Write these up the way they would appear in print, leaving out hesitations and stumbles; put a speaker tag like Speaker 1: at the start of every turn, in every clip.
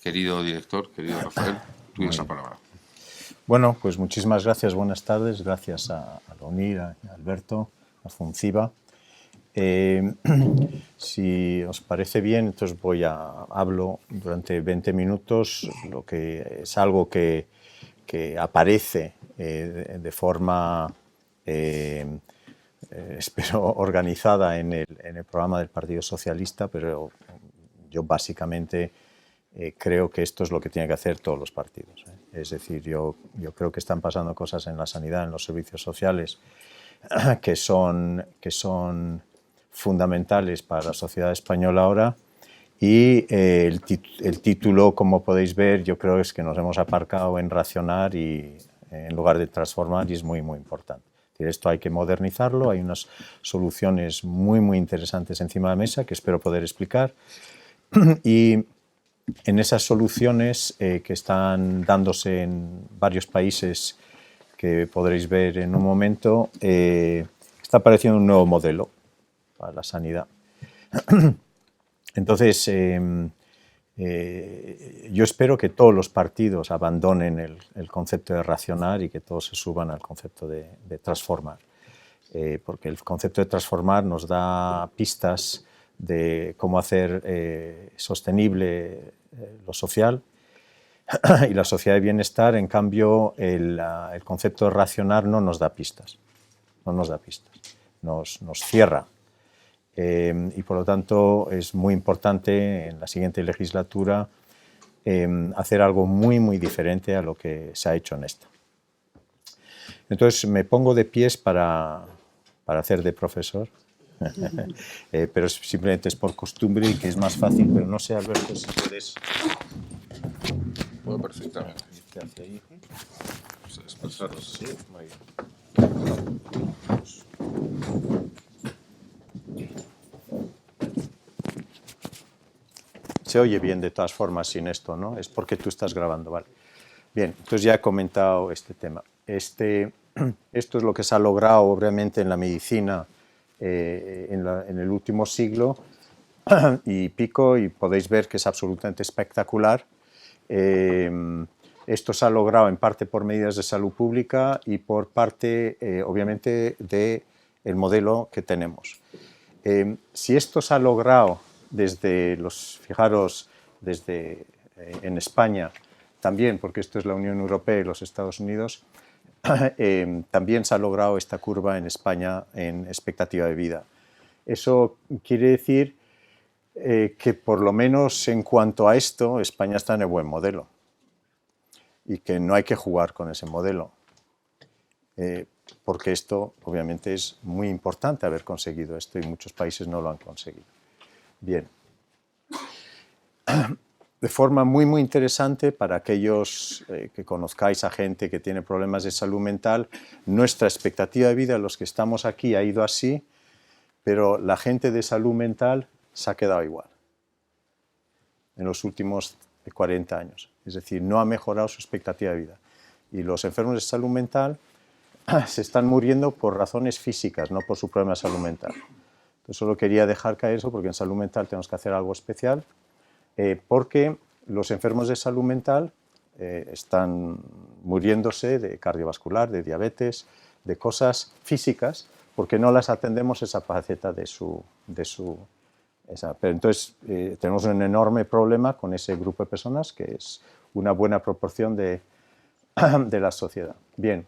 Speaker 1: Querido director, querido Rafael, tuya esa palabra.
Speaker 2: Bueno, pues muchísimas gracias, buenas tardes, gracias a Leonir, a Alberto, a Funciva. Si os parece bien, entonces hablo durante 20 minutos, lo que es algo que aparece de forma, espero, organizada en el programa del Partido Socialista, pero yo básicamente creo que esto es lo que tienen que hacer todos los partidos. Es decir, yo creo que están pasando cosas en la sanidad, en los servicios sociales, que son fundamentales para la sociedad española ahora, y el título, como podéis ver, yo creo es que nos hemos aparcado en racionar en lugar de transformar, y es muy, muy importante. Esto hay que modernizarlo, hay unas soluciones muy, muy interesantes encima de la mesa que espero poder explicar, y en esas soluciones que están dándose en varios países que podréis ver en un momento, está apareciendo un nuevo modelo para la sanidad. Entonces, yo espero que todos los partidos abandonen el concepto de racionar y que todos se suban al concepto de transformar, porque el concepto de transformar nos da pistas de cómo hacer sostenible lo social y la sociedad de bienestar. En cambio, el concepto de racionar no nos da pistas, nos cierra. Y por lo tanto es muy importante en la siguiente legislatura hacer algo muy, muy diferente a lo que se ha hecho en esta. Entonces me pongo de pies para hacer de profesor. Pero simplemente es por costumbre y que es más fácil, pero no sé, Alberto, si puedes...
Speaker 1: Puedo perfectamente.
Speaker 2: ¿Qué hace ahí?
Speaker 1: Desplazarlos.
Speaker 2: Sí, muy bien. Se oye bien de todas formas sin esto, ¿no? Es porque tú estás grabando, vale. Bien, entonces ya he comentado este tema. Esto es lo que se ha logrado, obviamente, en la medicina en el último siglo y pico, y podéis ver que es absolutamente espectacular. Esto se ha logrado en parte por medidas de salud pública y por parte, obviamente, del modelo que tenemos. Si esto se ha logrado fijaros, desde en España, también, porque esto es la Unión Europea y los Estados Unidos, también se ha logrado esta curva en España en expectativa de vida. Eso quiere decir que por lo menos en cuanto a esto, España está en el buen modelo y que no hay que jugar con ese modelo, porque esto obviamente es muy importante haber conseguido esto y muchos países no lo han conseguido. Bien. De forma muy, muy interesante para aquellos que conozcáis a gente que tiene problemas de salud mental, nuestra expectativa de vida, los que estamos aquí, ha ido así, pero la gente de salud mental se ha quedado igual en los últimos 40 años. Es decir, no ha mejorado su expectativa de vida. Y los enfermos de salud mental se están muriendo por razones físicas, no por su problema de salud mental. Entonces, solo quería dejar caer eso, porque en salud mental tenemos que hacer algo especial, porque los enfermos de salud mental están muriéndose de cardiovascular, de diabetes, de cosas físicas, porque no las atendemos esa faceta pero entonces tenemos un enorme problema con ese grupo de personas, que es una buena proporción de la sociedad. Bien,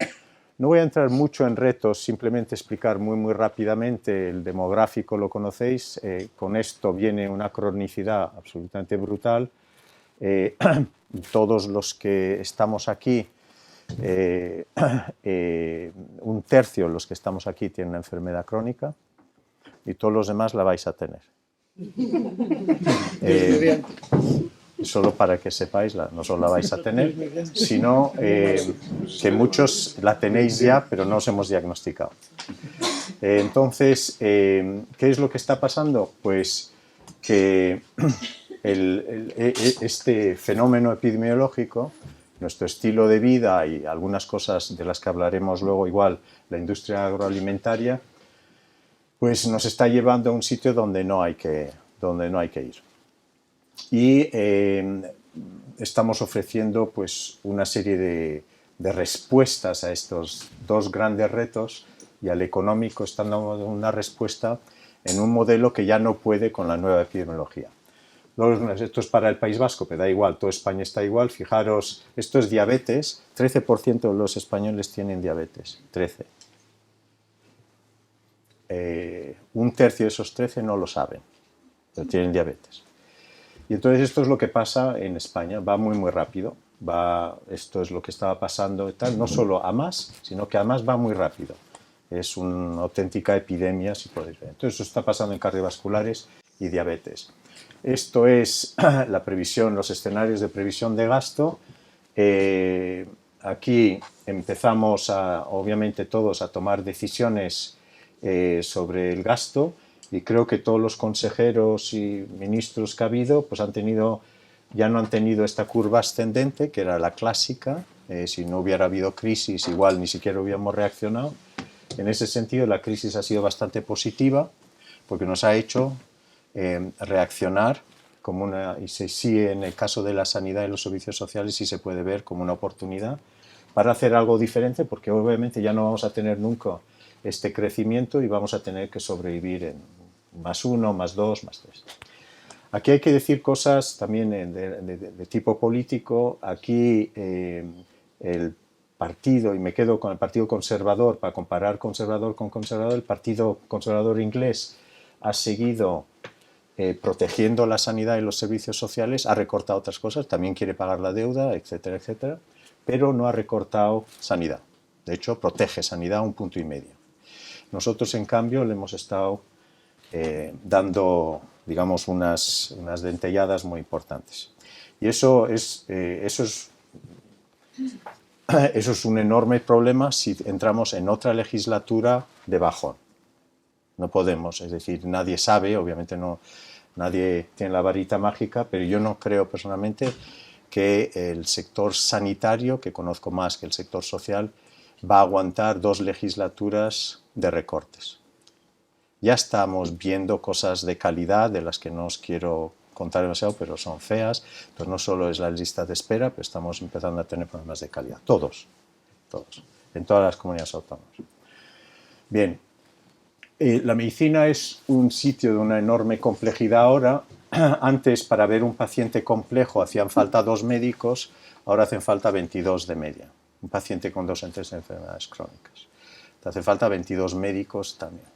Speaker 2: no voy a entrar mucho en retos, simplemente explicar muy, muy rápidamente. El demográfico lo conocéis, con esto viene una cronicidad absolutamente brutal. Todos los que estamos aquí, un tercio de los que estamos aquí tienen una enfermedad crónica y todos los demás la vais a tener. Solo para que sepáis, no solo la vais a tener, sino que muchos la tenéis ya, pero no os hemos diagnosticado. Entonces, ¿qué es lo que está pasando? Pues que este fenómeno epidemiológico, nuestro estilo de vida y algunas cosas de las que hablaremos luego, igual la industria agroalimentaria, pues nos está llevando a un sitio donde no hay que ir. Y estamos ofreciendo pues, una serie de respuestas a estos dos grandes retos, y al económico están dando una respuesta en un modelo que ya no puede con la nueva epidemiología. Esto es para el País Vasco, pero da igual, toda España está igual. Fijaros, esto es diabetes, 13% de los españoles tienen diabetes, 13. Un tercio de esos 13 no lo saben, pero tienen diabetes. Y entonces esto es lo que pasa en España, va muy muy rápido, esto es lo que estaba pasando y tal, no solo a más, sino que además va muy rápido. Es una auténtica epidemia, si podéis ver. Entonces eso está pasando en cardiovasculares y diabetes. Esto es la previsión, los escenarios de previsión de gasto. Aquí empezamos, obviamente todos, a tomar decisiones sobre el gasto, y creo que todos los consejeros y ministros que ha habido pues ya no han tenido esta curva ascendente, que era la clásica. Si no hubiera habido crisis, igual ni siquiera hubiéramos reaccionado. En ese sentido, la crisis ha sido bastante positiva, porque nos ha hecho reaccionar y sí, en el caso de la sanidad y los servicios sociales sí se puede ver como una oportunidad para hacer algo diferente, porque obviamente ya no vamos a tener nunca este crecimiento y vamos a tener que sobrevivir en +1, +2, +3. Aquí hay que decir cosas también de tipo político. Aquí el partido, y me quedo con el Partido Conservador, para comparar conservador con conservador, el Partido Conservador inglés ha seguido protegiendo la sanidad y los servicios sociales, ha recortado otras cosas, también quiere pagar la deuda, etcétera, etcétera, pero no ha recortado sanidad. De hecho, protege sanidad a 1,5 puntos. Nosotros, en cambio, le hemos estado dando, digamos, unas dentelladas muy importantes. Y eso es un enorme problema si entramos en otra legislatura de bajón. No podemos, es decir, nadie sabe, obviamente nadie tiene la varita mágica, pero yo no creo personalmente que el sector sanitario, que conozco más que el sector social, va a aguantar 2 legislaturas de recortes. Ya estamos viendo cosas de calidad, de las que no os quiero contar demasiado, pero son feas. Entonces no solo es la lista de espera, pero estamos empezando a tener problemas de calidad. Todos, en todas las comunidades autónomas. Bien, la medicina es un sitio de una enorme complejidad ahora. Antes, para ver un paciente complejo hacían falta 2 médicos, ahora hacen falta 22 de media. Un paciente con 2 o 3 enfermedades crónicas. Te hace falta 22 médicos también.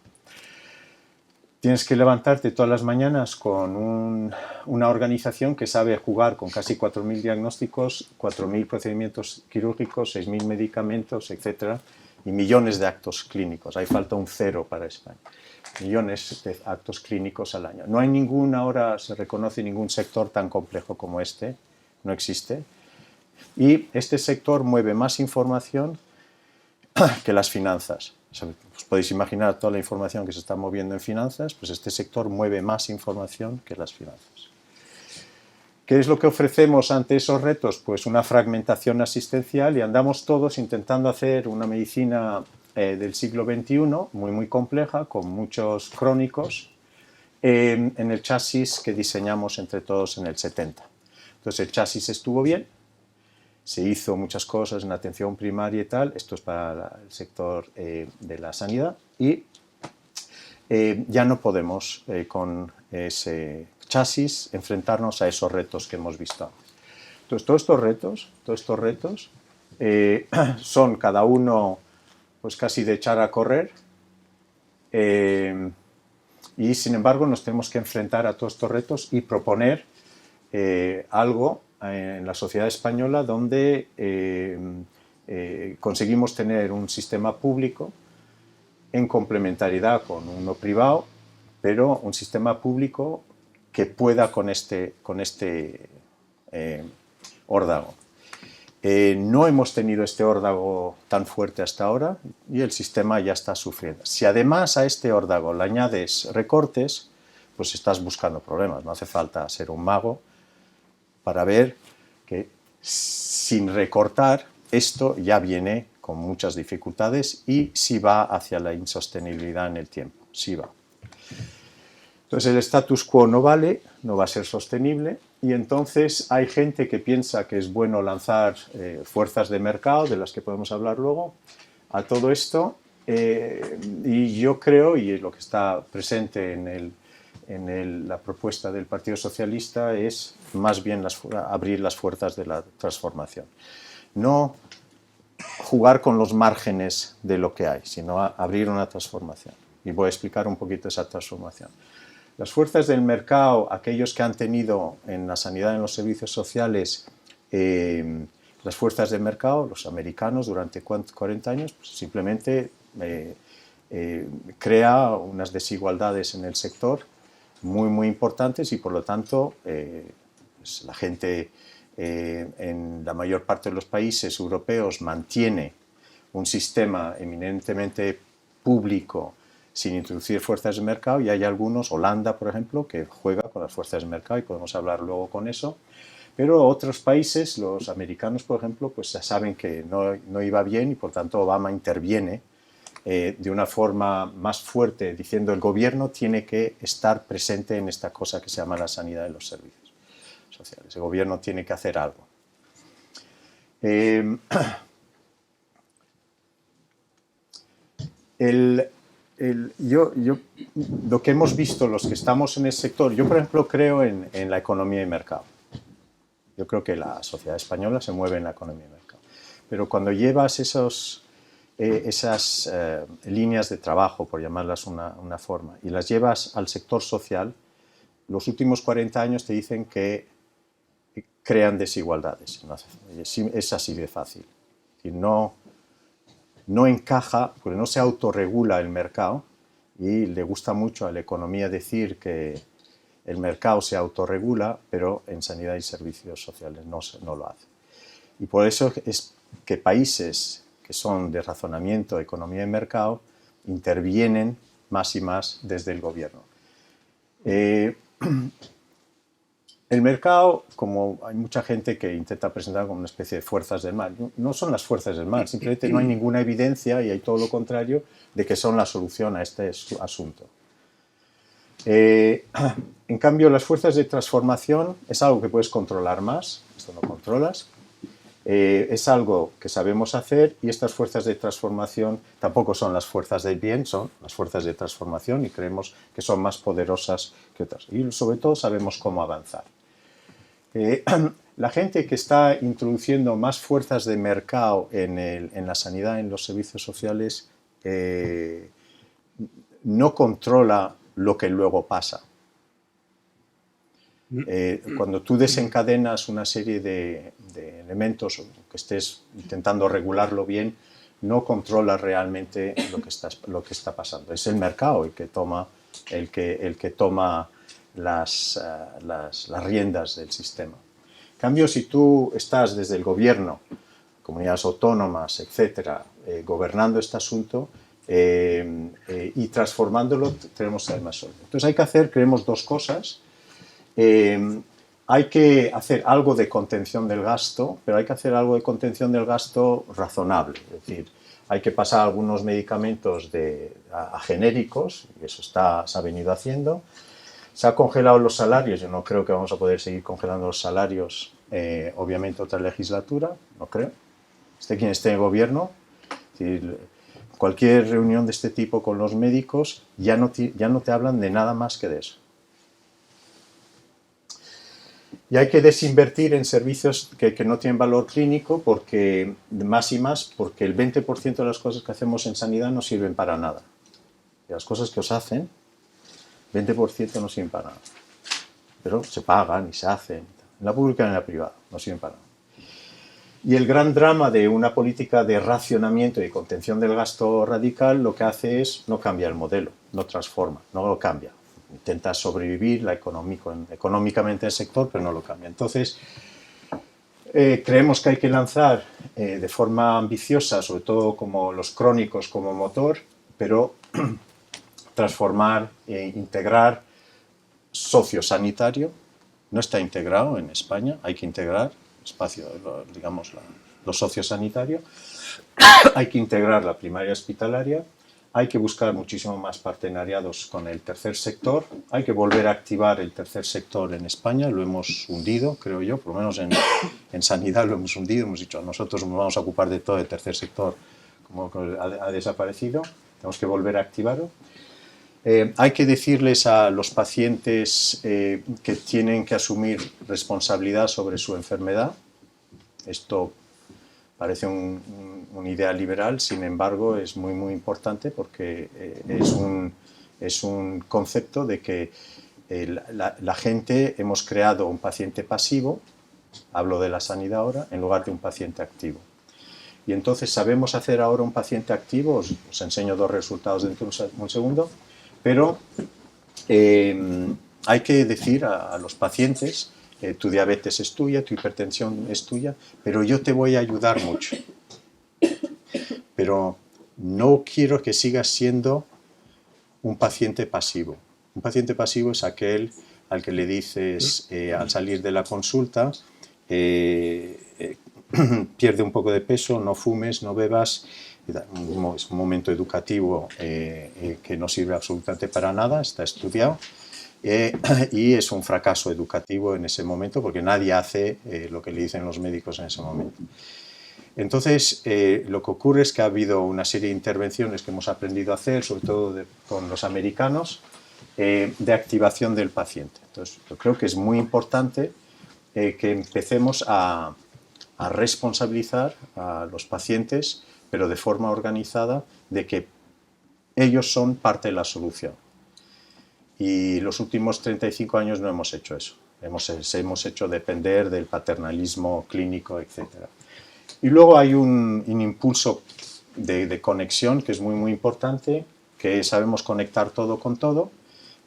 Speaker 2: Tienes que levantarte todas las mañanas con una organización que sabe jugar con casi 4.000 diagnósticos, 4.000 procedimientos quirúrgicos, 6.000 medicamentos, etc. Y millones de actos clínicos. Hay falta un 0 para España. Millones de actos clínicos al año. No hay ahora se reconoce ningún sector tan complejo como este. No existe. Y este sector mueve más información que las finanzas. Os podéis imaginar toda la información que se está moviendo en finanzas, pues este sector mueve más información que las finanzas. ¿Qué es lo que ofrecemos ante esos retos? Pues una fragmentación asistencial, y andamos todos intentando hacer una medicina del siglo XXI, muy muy compleja, con muchos crónicos, en el chasis que diseñamos entre todos en el 70. Entonces el chasis estuvo bien, se hizo muchas cosas en atención primaria y tal, esto es para el sector de la sanidad, y ya no podemos con ese chasis enfrentarnos a esos retos que hemos visto antes. Entonces todos estos retos son cada uno pues casi de echar a correr, y sin embargo nos tenemos que enfrentar a todos estos retos y proponer algo en la sociedad española donde conseguimos tener un sistema público en complementariedad con uno privado, pero un sistema público que pueda con este órdago. No hemos tenido este órdago tan fuerte hasta ahora y el sistema ya está sufriendo. Si además a este órdago le añades recortes, pues estás buscando problemas. No hace falta ser un mago para ver que sin recortar esto ya viene con muchas dificultades y sí va hacia la insostenibilidad en el tiempo, sí va. Entonces el status quo no vale, no va a ser sostenible, y entonces hay gente que piensa que es bueno lanzar fuerzas de mercado, de las que podemos hablar luego, a todo esto, y yo creo, y es lo que está presente en la propuesta del Partido Socialista, es más bien abrir las puertas de la transformación. No jugar con los márgenes de lo que hay, sino abrir una transformación. Y voy a explicar un poquito esa transformación. Las fuerzas del mercado, aquellos que han tenido en la sanidad y en los servicios sociales las fuerzas del mercado, los americanos durante 40 años, pues simplemente crea unas desigualdades en el sector muy importantes y por lo tanto pues la gente en la mayor parte de los países europeos mantiene un sistema eminentemente público sin introducir fuerzas de mercado, y hay algunos, Holanda por ejemplo, que juega con las fuerzas de mercado y podemos hablar luego con eso, pero otros países, los americanos por ejemplo, pues ya saben que no iba bien y por tanto Obama interviene de una forma más fuerte diciendo el gobierno tiene que estar presente en esta cosa que se llama la sanidad y los servicios sociales. El gobierno tiene que hacer algo. Lo que hemos visto los que estamos en el sector, yo por ejemplo creo en la economía y mercado. Yo creo que la sociedad española se mueve en la economía y mercado. Pero cuando llevas esas líneas de trabajo, por llamarlas una forma, y las llevas al sector social, los últimos 40 años te dicen que crean desigualdades. Es así de fácil. Y no encaja, porque no se autorregula el mercado, y le gusta mucho a la economía decir que el mercado se autorregula, pero en sanidad y servicios sociales no lo hace. Y por eso es que países que son de razonamiento, economía y mercado, intervienen más y más desde el gobierno. El mercado, como hay mucha gente que intenta presentar como una especie de fuerzas del mal, no son las fuerzas del mal, simplemente no hay ninguna evidencia, y hay todo lo contrario, de que son la solución a este asunto. En cambio, las fuerzas de transformación es algo que puedes controlar más, esto no controlas, es algo que sabemos hacer, y estas fuerzas de transformación tampoco son las fuerzas del bien, son las fuerzas de transformación, y creemos que son más poderosas que otras. Y sobre todo sabemos cómo avanzar. La gente que está introduciendo más fuerzas de mercado en la sanidad, en los servicios sociales, no controla lo que luego pasa. Cuando tú desencadenas una serie de elementos, que estés intentando regularlo bien, no controlas realmente lo que está pasando. Es el mercado el que toma las riendas del sistema. En cambio, si tú estás desde el gobierno, comunidades autónomas, etcétera, gobernando este asunto y transformándolo, tenemos que ser más sólidos. Entonces creemos dos cosas. Hay que hacer algo de contención del gasto, pero hay que hacer algo de contención del gasto razonable. Es decir, hay que pasar algunos medicamentos a genéricos, y eso se ha venido haciendo. Se han congelado los salarios, yo no creo que vamos a poder seguir congelando los salarios, obviamente otra legislatura, no creo. Quien esté en el gobierno, es decir, cualquier reunión de este tipo con los médicos ya no te hablan de nada más que de eso. Y hay que desinvertir en servicios que no tienen valor clínico, porque más y más, porque el 20% de las cosas que hacemos en sanidad no sirven para nada. Y las cosas que os hacen, 20% no sirven para nada. Pero se pagan y se hacen. En la pública y en la privada, no sirven para nada. Y el gran drama de una política de racionamiento y contención del gasto radical lo que hace es no cambiar el modelo, no transforma, no lo cambia. Intenta sobrevivir económicamente el sector, pero no lo cambia. Entonces, creemos que hay que lanzar de forma ambiciosa, sobre todo como los crónicos como motor, pero transformar e integrar sociosanitario. No está integrado en España, hay que integrar lo sociosanitario, hay que integrar la primaria hospitalaria, hay que buscar muchísimo más partenariados con el tercer sector, hay que volver a activar el tercer sector en España, lo hemos hundido, creo yo, por lo menos en sanidad lo hemos hundido, hemos dicho, nosotros nos vamos a ocupar de todo el tercer sector, como ha desaparecido, tenemos que volver a activarlo. Hay que decirles a los pacientes que tienen que asumir responsabilidad sobre su enfermedad. Esto parece una idea liberal, sin embargo es muy muy importante porque es un concepto de que la gente hemos creado un paciente pasivo, hablo de la sanidad ahora, en lugar de un paciente activo. Y entonces sabemos hacer ahora un paciente activo, os enseño dos resultados dentro de un segundo, pero hay que decir a los pacientes, tu diabetes es tuya, tu hipertensión es tuya, pero yo te voy a ayudar mucho. Pero no quiero que sigas siendo un paciente pasivo. Un paciente pasivo es aquel al que le dices al salir de la consulta, pierde un poco de peso, no fumes, no bebas. Es un momento educativo que no sirve absolutamente para nada, está estudiado. Y es un fracaso educativo en ese momento porque nadie hace lo que le dicen los médicos en ese momento. Entonces, lo que ocurre es que ha habido una serie de intervenciones que hemos aprendido a hacer, sobre todo con los americanos, de activación del paciente. Entonces, yo creo que es muy importante que empecemos a responsabilizar a los pacientes, pero de forma organizada, de que ellos son parte de la solución. Y los últimos 35 años no hemos hecho eso. Hemos hecho depender del paternalismo clínico, etc. Y luego hay un impulso de conexión que es muy, muy importante, que sabemos conectar todo con todo,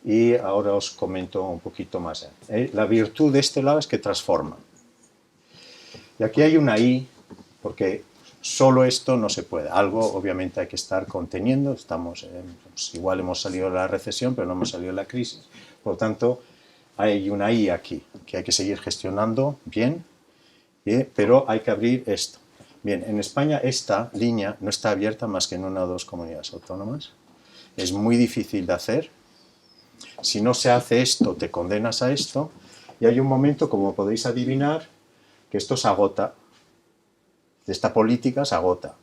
Speaker 2: y ahora os comento un poquito más. La virtud de este lado es que transforma. Y aquí hay una I, porque solo esto no se puede. Algo obviamente hay que estar conteniendo. Pues igual hemos salido de la recesión, pero no hemos salido de la crisis. Por lo tanto, hay una I aquí, que hay que seguir gestionando bien, pero hay que abrir esto. Bien, en España esta línea no está abierta más que en una o dos comunidades autónomas. Es muy difícil de hacer. Si no se hace esto, te condenas a esto. Y hay un momento, como podéis adivinar, que esto se agota. Esta política se agota.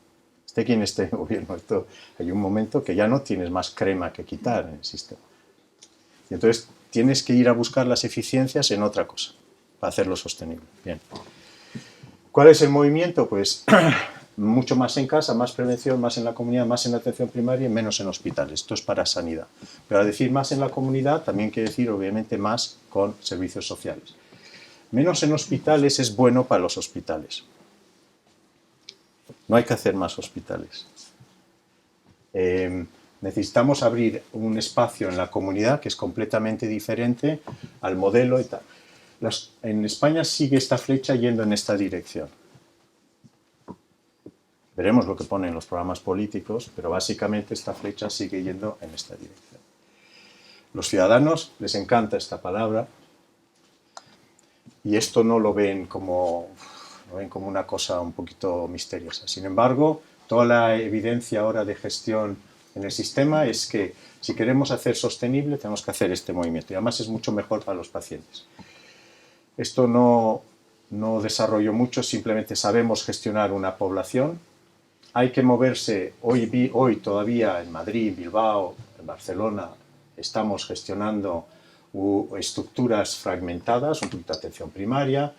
Speaker 2: Esté quien esté en el gobierno, hay un momento que ya no tienes más crema que quitar en el sistema. Y entonces tienes que ir a buscar las eficiencias en otra cosa, para hacerlo sostenible. Bien. ¿Cuál es el movimiento? Pues mucho más en casa, más prevención, más en la comunidad, más en la atención primaria y menos en hospitales. Esto es para sanidad. Pero al decir más en la comunidad, también quiere decir, obviamente, más con servicios sociales. Menos en hospitales es bueno para los hospitales. No hay que hacer más hospitales. Necesitamos abrir un espacio en la comunidad que es completamente diferente al modelo y tal. En España sigue esta flecha yendo en esta dirección. Veremos lo que ponen los programas políticos, pero básicamente esta flecha sigue yendo en esta dirección. Los ciudadanos les encanta esta palabra y esto no lo ven como una cosa un poquito misteriosa. Sin embargo, toda la evidencia ahora de gestión en el sistema es que si queremos hacer sostenible tenemos que hacer este movimiento y además es mucho mejor para los pacientes. Esto no desarrolló mucho, simplemente sabemos gestionar una población. Hay que moverse, hoy todavía en Madrid, Bilbao, en Barcelona, estamos gestionando estructuras fragmentadas, un poquito de atención primaria,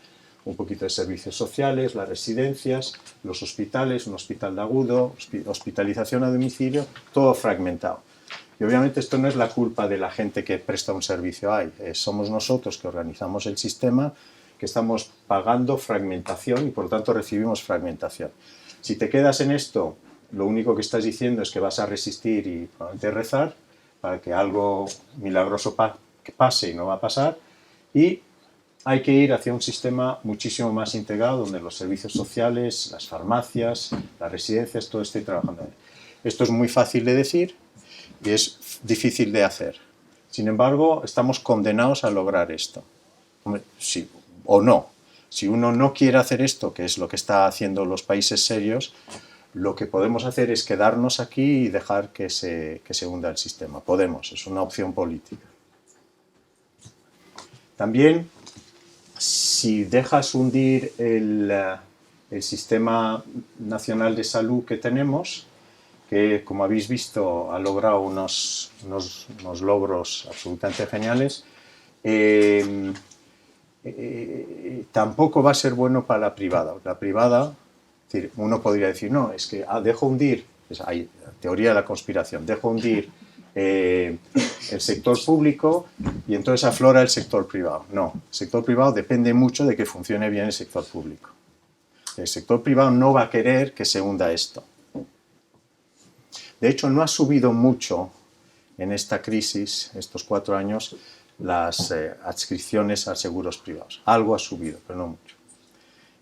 Speaker 2: un poquito de servicios sociales, las residencias, los hospitales, un hospital de agudo, hospitalización a domicilio, todo fragmentado. Y obviamente esto no es la culpa de la gente que presta un servicio ahí, somos nosotros que organizamos el sistema, que estamos pagando fragmentación y por lo tanto recibimos fragmentación. Si te quedas en esto, lo único que estás diciendo es que vas a resistir y probablemente rezar para que algo milagroso pase y no va a pasar, y hay que ir hacia un sistema muchísimo más integrado donde los servicios sociales, las farmacias, las residencias, todo esté trabajando. Esto es muy fácil de decir y es difícil de hacer. Sin embargo, estamos condenados a lograr esto. Sí, o no. Si uno no quiere hacer esto, que es lo que están haciendo los países serios, Lo que podemos hacer es quedarnos aquí y dejar que se hunda el sistema. Podemos, es una opción política. También, si dejas hundir el sistema nacional de salud que tenemos, que, como habéis visto, ha logrado unos logros absolutamente geniales, tampoco va a ser bueno para la privada. La privada, es decir, uno podría decir, no, es que dejo hundir, hay teoría de la conspiración, dejo hundir el sector público y entonces aflora el sector privado. No, el sector privado depende mucho de que funcione bien el sector público. El sector privado no va a querer que se hunda esto. De hecho, no ha subido mucho en esta crisis, estos 4 años, las adscripciones a seguros privados. Algo ha subido, pero no mucho.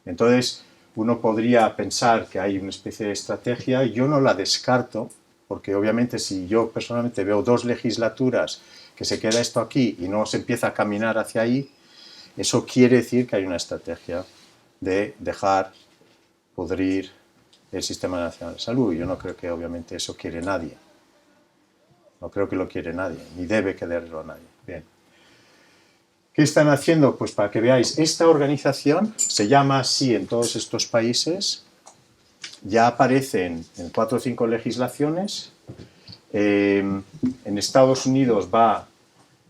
Speaker 2: Entonces, uno podría pensar que hay una especie de estrategia. Yo no la descarto, porque obviamente si yo personalmente veo 2 legislaturas que se queda esto aquí y no se empieza a caminar hacia ahí, eso quiere decir que hay una estrategia de dejar pudrir el Sistema Nacional de Salud. Yo no creo que obviamente eso quiere nadie. No creo que lo quiere nadie, ni debe quererlo nadie. Bien. ¿Qué están haciendo? Pues para que veáis, esta organización se llama así en todos estos países, ya aparecen en 4 o 5 legislaciones. En Estados Unidos va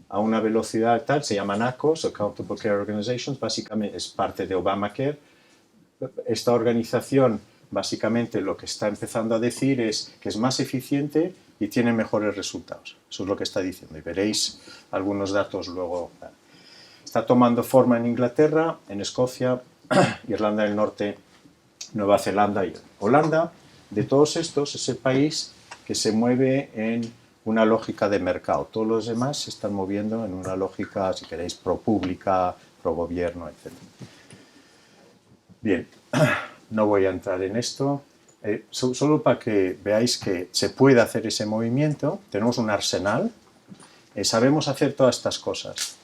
Speaker 2: a una velocidad tal, se llaman ACOs, Accountable Care Organizations, básicamente es parte de Obamacare. Esta organización básicamente lo que está empezando a decir es que es más eficiente y tiene mejores resultados. Eso es lo que está diciendo y veréis algunos datos luego. Está tomando forma en Inglaterra, en Escocia, Irlanda del Norte, Nueva Zelanda y Holanda. De todos estos es el país que se mueve en una lógica de mercado. Todos los demás se están moviendo en una lógica, si queréis, pro pública, pro gobierno, etc. Bien, no voy a entrar en esto. Solo para que veáis que se puede hacer ese movimiento. Tenemos un arsenal. Sabemos hacer todas estas cosas.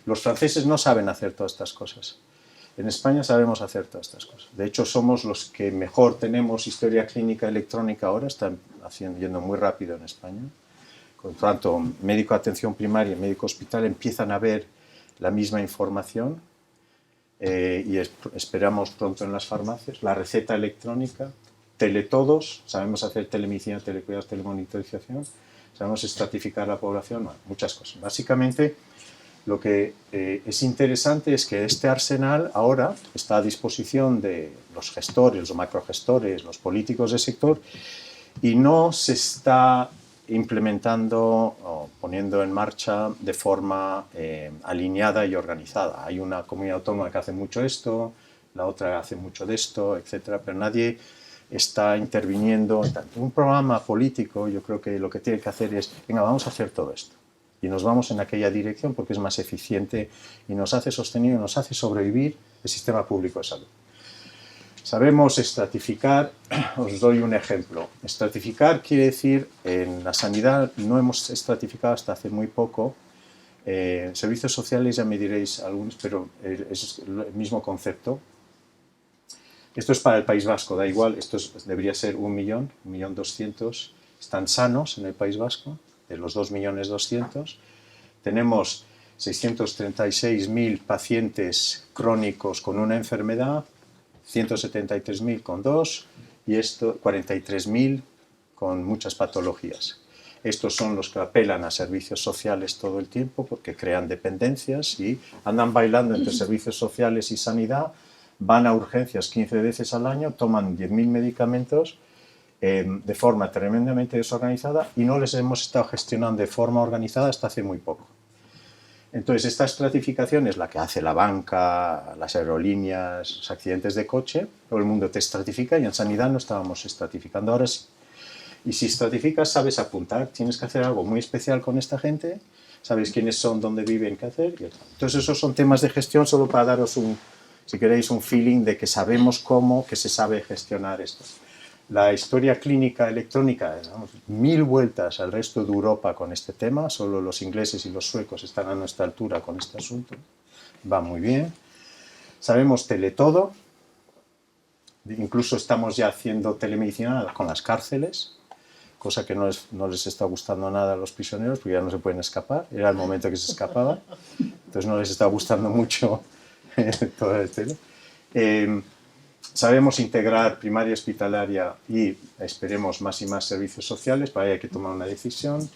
Speaker 2: Los franceses no saben hacer todas estas cosas. En España sabemos hacer todas estas cosas. De hecho, somos los que mejor tenemos historia clínica electrónica ahora. Está yendo muy rápido en España. Por lo tanto, médico de atención primaria y médico hospital empiezan a ver la misma información y esperamos pronto en las farmacias. La receta electrónica, teletodos, sabemos hacer telemedicina, telecuidados, telemonitorización, sabemos estratificar la población, bueno, muchas cosas. Básicamente, lo que es interesante es que este arsenal ahora está a disposición de los gestores, los macrogestores, los políticos del sector y no se está implementando o poniendo en marcha de forma alineada y organizada. Hay una comunidad autónoma que hace mucho esto, la otra hace mucho de esto, etcétera, pero nadie está interviniendo. Un programa político, yo creo que lo que tiene que hacer es, venga, vamos a hacer todo esto. Y nos vamos en aquella dirección porque es más eficiente y nos hace sostenible, nos hace sobrevivir el sistema público de salud. Sabemos estratificar, os doy un ejemplo. Estratificar quiere decir, en la sanidad no hemos estratificado hasta hace muy poco. Servicios sociales ya me diréis algunos, pero es el mismo concepto. Esto es para el País Vasco, da igual, esto debería ser 1.200.000. Están sanos en el País Vasco, de los 2.200.000. Tenemos 636.000 pacientes crónicos con una enfermedad, 173.000 con 2 y 43.000 con muchas patologías. Estos son los que apelan a servicios sociales todo el tiempo porque crean dependencias y andan bailando entre servicios sociales y sanidad, van a urgencias 15 veces al año, toman 10.000 medicamentos de forma tremendamente desorganizada y no les hemos estado gestionando de forma organizada hasta hace muy poco. Entonces, esta estratificación es la que hace la banca, las aerolíneas, los accidentes de coche. Todo el mundo te estratifica y en sanidad no estábamos estratificando, ahora sí. Y si estratificas, sabes apuntar, tienes que hacer algo muy especial con esta gente, sabes quiénes son, dónde viven, qué hacer. Entonces, esos son temas de gestión solo para daros si queréis, un feeling de que sabemos cómo, que se sabe gestionar esto. La historia clínica electrónica, damos 1000 vueltas al resto de Europa con este tema, solo los ingleses y los suecos están a nuestra altura con este asunto, va muy bien. Sabemos teletodo, incluso estamos ya haciendo telemedicina con las cárceles, cosa que no les está gustando nada a los prisioneros porque ya no se pueden escapar, era el momento que se escapaban, entonces no les está gustando mucho todo el tema. Sabemos integrar primaria hospitalaria y esperemos más y más servicios sociales, para ello hay que tomar una decisión.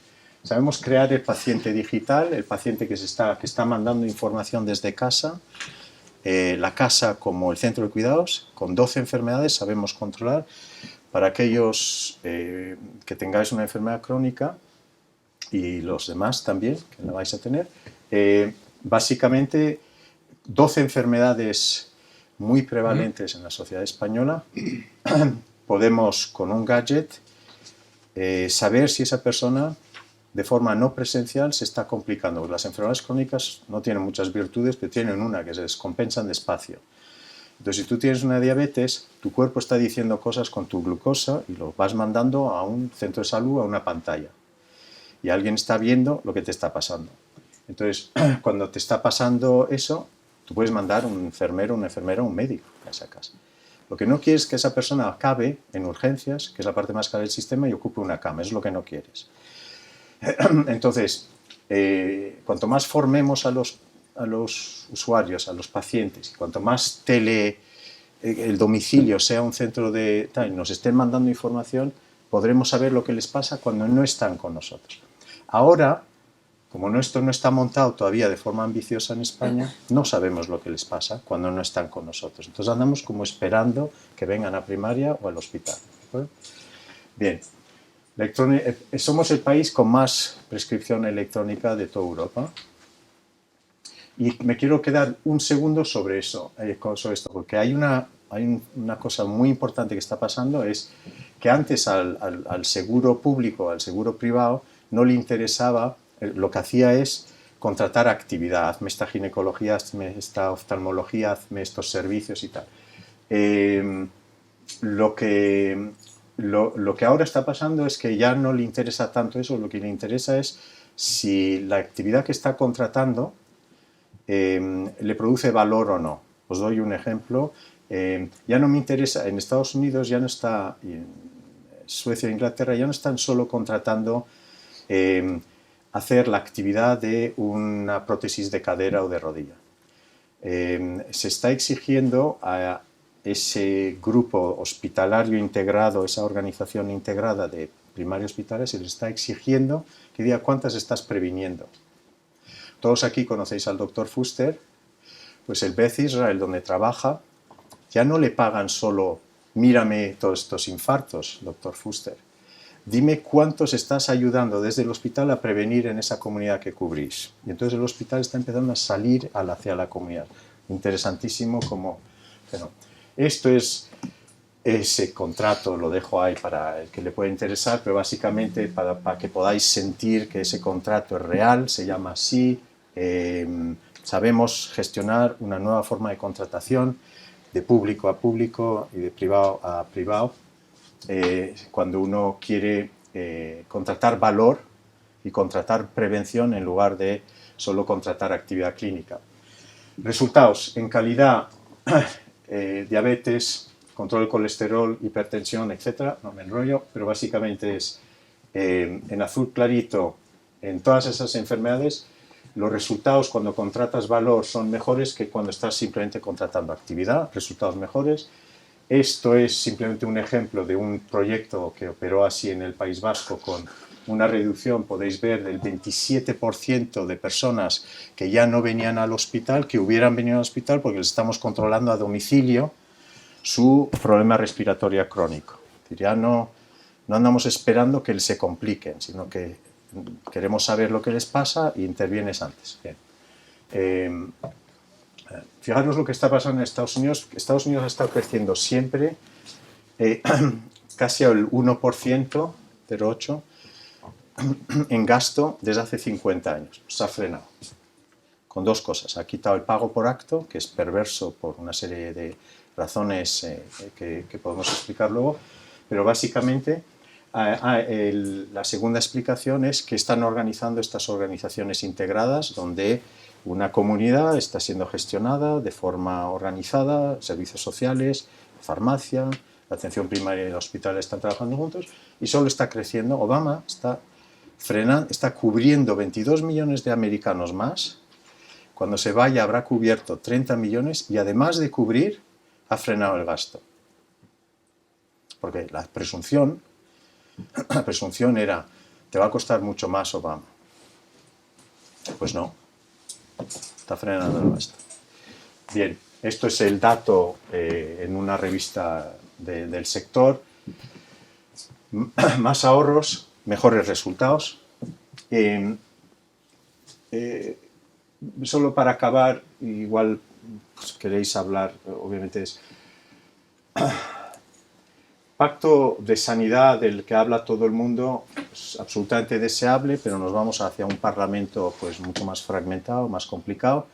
Speaker 2: Sabemos crear el paciente digital, el paciente que está mandando información desde casa, la casa como el centro de cuidados, con 12 enfermedades sabemos controlar. Para aquellos que tengáis una enfermedad crónica y los demás también, que la vais a tener, básicamente 12 enfermedades muy prevalentes en la sociedad española, podemos con un gadget saber si esa persona de forma no presencial se está complicando. Las enfermedades crónicas no tienen muchas virtudes, pero tienen una, que se descompensan despacio. Entonces, si tú tienes una diabetes, tu cuerpo está diciendo cosas con tu glucosa y lo vas mandando a un centro de salud, a una pantalla. Y alguien está viendo lo que te está pasando. Entonces, cuando te está pasando eso, tú puedes mandar un enfermero, una enfermera, un médico a esa casa. Lo que no quieres es que esa persona acabe en urgencias, que es la parte más cara del sistema, y ocupe una cama. Es lo que no quieres. Entonces, cuanto más formemos a los usuarios, a los pacientes, y cuanto más el domicilio sea un centro de y nos estén mandando información, podremos saber lo que les pasa cuando no están con nosotros. Ahora, como esto no está montado todavía de forma ambiciosa en España, no sabemos lo que les pasa cuando no están con nosotros. Entonces andamos como esperando que vengan a primaria o al hospital. Bien. Somos el país con más prescripción electrónica de toda Europa. Y me quiero quedar un segundo sobre esto, porque hay una cosa muy importante que está pasando, es que antes al seguro público, al seguro privado, no le interesaba, lo que hacía es contratar actividad, hazme esta ginecología, hazme esta oftalmología, hazme estos servicios y tal. Lo que ahora está pasando es que ya no le interesa tanto eso, lo que le interesa es si la actividad que está contratando le produce valor o no. Os doy un ejemplo. Ya no me interesa, en Estados Unidos ya no está, en Suecia e Inglaterra ya no están solo contratando hacer la actividad de una prótesis de cadera o de rodilla. Se está exigiendo a ese grupo hospitalario integrado, esa organización integrada de primaria hospitalaria, se les está exigiendo que diga cuántas estás previniendo. Todos aquí conocéis al doctor Fuster, pues el Beth Israel, donde trabaja, ya no le pagan solo, mírame todos estos infartos, doctor Fuster, dime cuántos estás ayudando desde el hospital a prevenir en esa comunidad que cubrís. Y entonces el hospital está empezando a salir hacia la comunidad. Interesantísimo como... Bueno, esto es ese contrato, lo dejo ahí para el que le pueda interesar, pero básicamente para que podáis sentir que ese contrato es real, se llama así. Sabemos gestionar una nueva forma de contratación de público a público y de privado a privado cuando uno quiere contratar valor y contratar prevención en lugar de solo contratar actividad clínica. Resultados en calidad, diabetes, control del colesterol, hipertensión, etcétera. No me enrollo, pero básicamente es en azul clarito en todas esas enfermedades. Los resultados cuando contratas valor son mejores que cuando estás simplemente contratando actividad, resultados mejores. Esto es simplemente un ejemplo de un proyecto que operó así en el País Vasco con una reducción, podéis ver, del 27% de personas que ya no venían al hospital, que hubieran venido al hospital porque les estamos controlando a domicilio su problema respiratorio crónico. Ya no andamos esperando que se compliquen, sino que queremos saber lo que les pasa y intervienes antes. Bien. Fijaros lo que está pasando en Estados Unidos. Estados Unidos ha estado creciendo siempre casi al 1%, 0,8%, en gasto desde hace 50 años. Se ha frenado con dos cosas. Ha quitado el pago por acto, que es perverso por una serie de razones que podemos explicar luego, pero básicamente la segunda explicación es que están organizando estas organizaciones integradas donde una comunidad está siendo gestionada de forma organizada, servicios sociales, farmacia, la atención primaria y el hospital están trabajando juntos y solo está creciendo. Obama está cubriendo 22 millones de americanos más. Cuando se vaya habrá cubierto 30 millones y además de cubrir, ha frenado el gasto. Porque la presunción era, te va a costar mucho más Obama. Pues no, está frenando el gasto. Bien, esto es el dato en una revista del sector. Más ahorros, mejores resultados. Solo para acabar, igual pues, queréis hablar, obviamente es pacto de sanidad del que habla todo el mundo, es absolutamente deseable, pero nos vamos hacia un parlamento pues mucho más fragmentado, más complicado,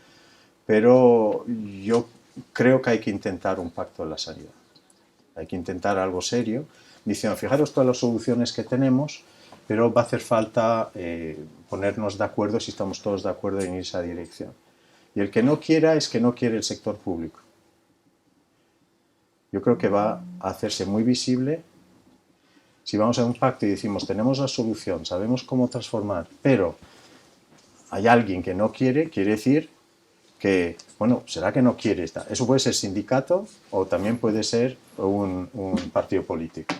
Speaker 2: pero yo creo que hay que intentar un pacto de la sanidad. Hay que intentar algo serio. Dicen, fijaros todas las soluciones que tenemos, pero va a hacer falta ponernos de acuerdo si estamos todos de acuerdo en esa dirección. Y el que no quiera es que no quiere el sector público. Yo creo que va a hacerse muy visible si vamos a un pacto y decimos, tenemos la solución, sabemos cómo transformar, pero hay alguien que no quiere, quiere decir que, bueno, será que no quiere esta. Eso puede ser sindicato o también puede ser un partido político.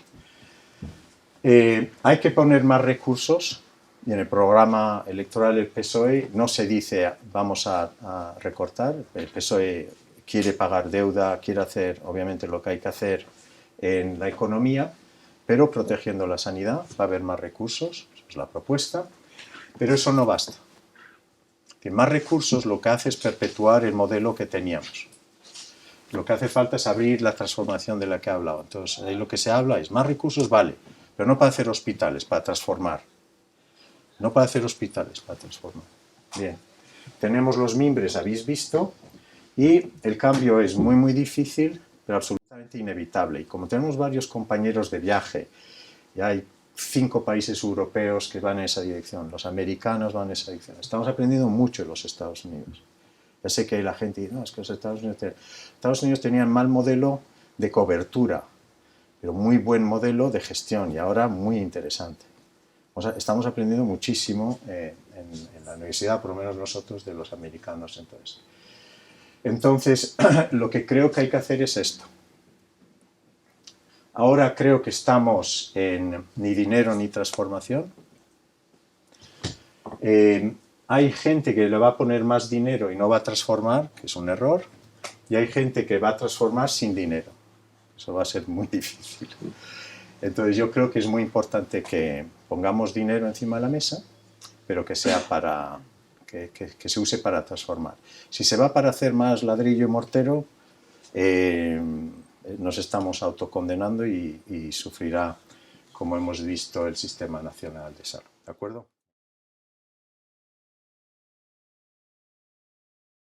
Speaker 2: Hay que poner más recursos y en el programa electoral del PSOE no se dice vamos a recortar. El PSOE quiere pagar deuda, quiere hacer obviamente lo que hay que hacer en la economía, pero protegiendo la sanidad. Va a haber más recursos, esa es la propuesta, pero eso no basta. Que más recursos lo que hace es perpetuar el modelo que teníamos. Lo que hace falta es abrir la transformación de la que he hablado. Entonces, ahí lo que se habla es más recursos, vale, pero no para hacer hospitales, para transformar. No para hacer hospitales, para transformar. Bien, tenemos los mimbres, habéis visto, y el cambio es muy, muy difícil, pero absolutamente inevitable. Y como tenemos varios compañeros de viaje, y hay 5 países europeos que van en esa dirección, los americanos van en esa dirección. Estamos aprendiendo mucho de los Estados Unidos. Ya sé que la gente dice, no, es que los Estados Unidos tenían mal modelo de cobertura, pero muy buen modelo de gestión y ahora muy interesante. O sea, estamos aprendiendo muchísimo en la universidad, por lo menos nosotros, de los americanos. Entonces, lo que creo que hay que hacer es esto. Ahora creo que estamos en ni dinero ni transformación. Hay gente que le va a poner más dinero y no va a transformar, que es un error, y hay gente que va a transformar sin dinero. Eso va a ser muy difícil. Entonces yo creo que es muy importante que pongamos dinero encima de la mesa, pero que sea para que se use para transformar. Si se va para hacer más ladrillo y mortero, nos estamos autocondenando y sufrirá, como hemos visto, el Sistema Nacional de Salud. ¿De acuerdo?